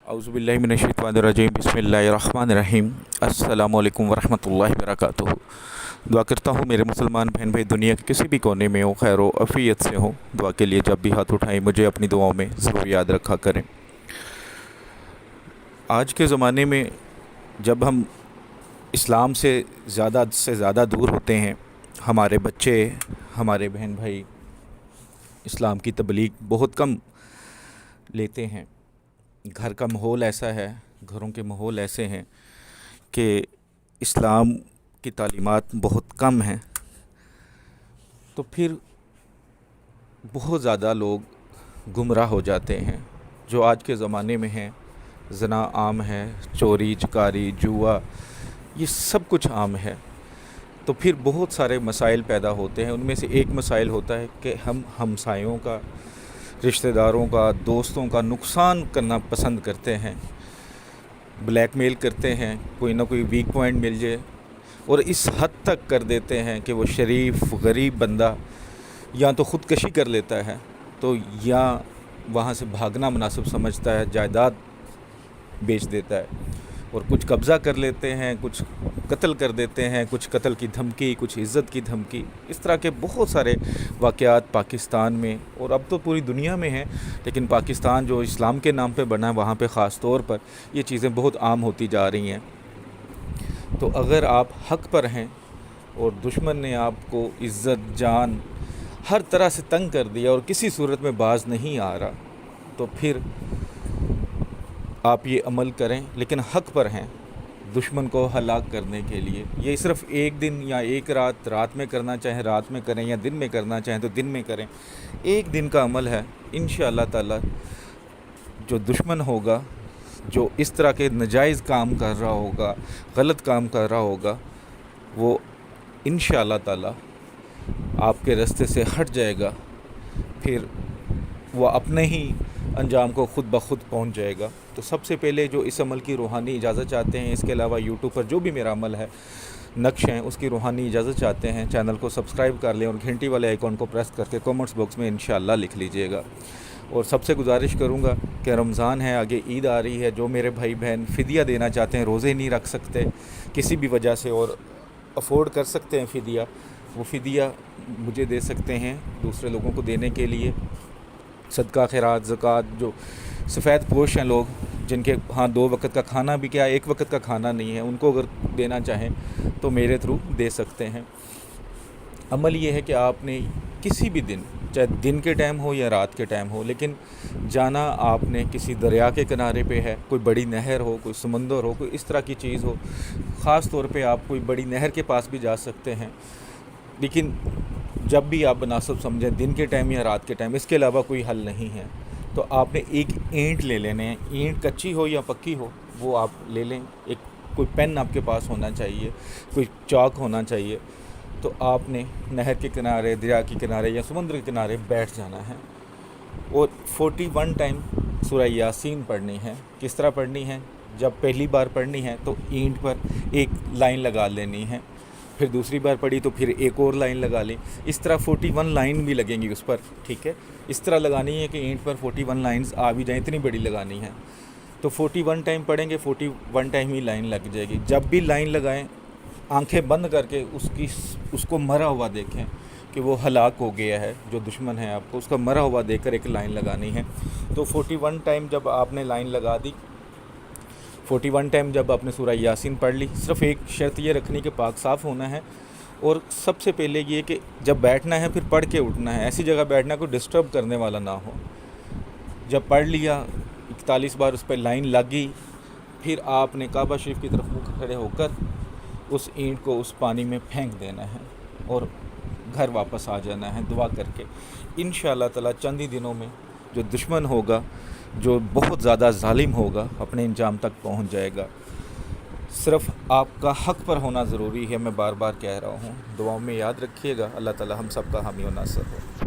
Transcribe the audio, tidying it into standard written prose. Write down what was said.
औज़ुबिल्लाहि मिनश्शैतानिर्रजीम बिस्मिल्लाहिर्रहमानिर्रहीम अस्सलामु अलैकुम वरहमतुल्लाहि वबरकातुहू। दुआ करता हूँ मेरे मुसलमान बहन भाई दुनिया के किसी भी कोने में हो, खैर व अफ़ियत से हो। दुआ के लिए जब भी हाथ उठाएं मुझे अपनी दुआओं में ज़रूर याद रखा करें। आज के ज़माने में जब हम इस्लाम से ज़्यादा दूर होते हैं, हमारे बच्चे, हमारे बहन भाई इस्लाम की तबलीग बहुत कम लेते हैं। घर का माहौल ऐसा है, घरों के माहौल ऐसे हैं कि इस्लाम की तालीमात बहुत कम हैं, तो फिर बहुत ज़्यादा लोग गुमराह हो जाते हैं। जो आज के ज़माने में हैं, ज़ना आम है, चोरी चकारी जुआ ये सब कुछ आम है। तो फिर बहुत सारे मसाइल पैदा होते हैं। उनमें से एक मसाइल होता है कि हम हमसायों का, रिश्तेदारों का, दोस्तों का नुकसान करना पसंद करते हैं, ब्लैकमेल करते हैं, कोई ना कोई वीक पॉइंट मिल जाए, और इस हद तक कर देते हैं कि वो शरीफ गरीब बंदा या तो ख़ुदकशी कर लेता है, तो या वहाँ से भागना मुनासिब समझता है, जायदाद बेच देता है, और कुछ कब्ज़ा कर लेते हैं, कुछ कत्ल कर देते हैं, कुछ कत्ल की धमकी, कुछ इज़्ज़त की धमकी। इस तरह के बहुत सारे वाक़यात पाकिस्तान में, और अब तो पूरी दुनिया में हैं, लेकिन पाकिस्तान जो इस्लाम के नाम पे बना है वहाँ पे ख़ास तौर पर ये चीज़ें बहुत आम होती जा रही हैं। तो अगर आप हक़ पर हैं और दुश्मन ने आपको इज़्ज़त जान हर तरह से तंग कर दिया और किसी सूरत में बाज नहीं आ रहा, तो फिर आप ये अमल करें, लेकिन हक़ पर हैं दुश्मन को हलाक करने के लिए। ये सिर्फ़ एक दिन या एक रात में करना चाहें रात में करें, या दिन में करना चाहें तो दिन में करें। एक दिन का अमल है। इंशाअल्लाह ताला जो दुश्मन होगा, जो इस तरह के नाजायज़ काम कर रहा होगा, गलत काम कर रहा होगा, वो इंशाअल्लाह ताला आपके रास्ते से हट जाएगा। फिर वो अपने ही अंजाम को ख़ुद ब खुद पहुँच जाएगा। तो सबसे पहले जो इस अमल की रूहानी इजाज़त चाहते हैं, इसके अलावा यूट्यूब पर जो भी मेरा अमल है, नक्श हैं, उसकी रूहानी इजाज़त चाहते हैं, चैनल को सब्सक्राइब कर लें और घंटी वाले आइकॉन को प्रेस करके कमेंट्स बॉक्स में इंशाअल्लाह लिख लीजिएगा। और सबसे गुजारिश करूँगा कि रमज़ान है, आगे ईद आ रही है, जो मेरे भाई बहन फ़िदिया देना चाहते हैं, रोज़े नहीं रख सकते किसी भी वजह से और अफोर्ड कर सकते हैं फ़िदिया, वो फ़िदिया मुझे दे सकते हैं दूसरे लोगों को देने के लिए। सदका खैरात ज़कात, जो सफ़ेद पोश हैं लोग, जिनके हाँ 2 वक्त का खाना भी क्या 1 वक्त का खाना नहीं है, उनको अगर देना चाहें तो मेरे थ्रू दे सकते हैं। अमल ये है कि आपने किसी भी दिन, चाहे दिन के टाइम हो या रात के टाइम हो, लेकिन जाना आपने किसी दरिया के किनारे पे है, कोई बड़ी नहर हो, कोई समंदर हो, कोई इस तरह की चीज़ हो। ख़ास तौर पे आप कोई बड़ी नहर के पास भी जा सकते हैं, लेकिन जब भी आप मुनासिब समझें, दिन के टाइम या रात के टाइम, इसके अलावा कोई हल नहीं है। तो आपने एक ईंट ले लेने हैं, ईंट कच्ची हो या पक्की हो वो आप ले लें। एक कोई पेन आपके पास होना चाहिए, कोई चाक होना चाहिए। तो आपने नहर के किनारे, दरिया के किनारे या समुद्र के किनारे बैठ जाना है और 41 टाइम सूरह यासीन पढ़नी है। किस तरह पढ़नी है? जब पहली बार पढ़नी है तो ईंट पर एक लाइन लगा लेनी है, फिर दूसरी बार पढ़ी तो फिर एक और लाइन लगा लें। इस तरह 41 लाइन भी लगेंगी उस पर, ठीक है। इस तरह लगानी है कि ईंट पर 41 लाइन्स आ भी जाएँ, इतनी बड़ी लगानी है। तो 41 टाइम पढ़ेंगे, 41 टाइम ही लाइन लग जाएगी। जब भी लाइन लगाएं, आंखें बंद करके उसको मरा हुआ देखें कि वो हलाक हो गया है, जो दुश्मन है आपको, उसका मरा हुआ देखकर एक लाइन लगानी है। तो 41 टाइम जब आपने लाइन लगा दी, 41 टाइम जब आपने सूरह यासीन पढ़ ली, सिर्फ़ एक शर्त ये रखनी कि पाक साफ़ होना है। और सबसे पहले ये कि जब बैठना है फिर पढ़ के उठना है, ऐसी जगह बैठना कोई डिस्टर्ब करने वाला ना हो। जब पढ़ लिया 41 बार उस पर लाइन लगी, फिर आपने काबा शरीफ की तरफ मुँह खड़े होकर उस ईंट को उस पानी में फेंक देना है और घर वापस आ जाना है दुआ करके। इंशाअल्लाह ताला चंद ही दिनों में जो दुश्मन होगा, जो बहुत ज़्यादा ज़ालिम होगा, अपने अंजाम तक पहुंच जाएगा। सिर्फ़ आपका हक़ पर होना ज़रूरी है, मैं बार बार कह रहा हूँ। दुआओं में याद रखिएगा। अल्लाह ताला हम सब का हामी और नासिर हो।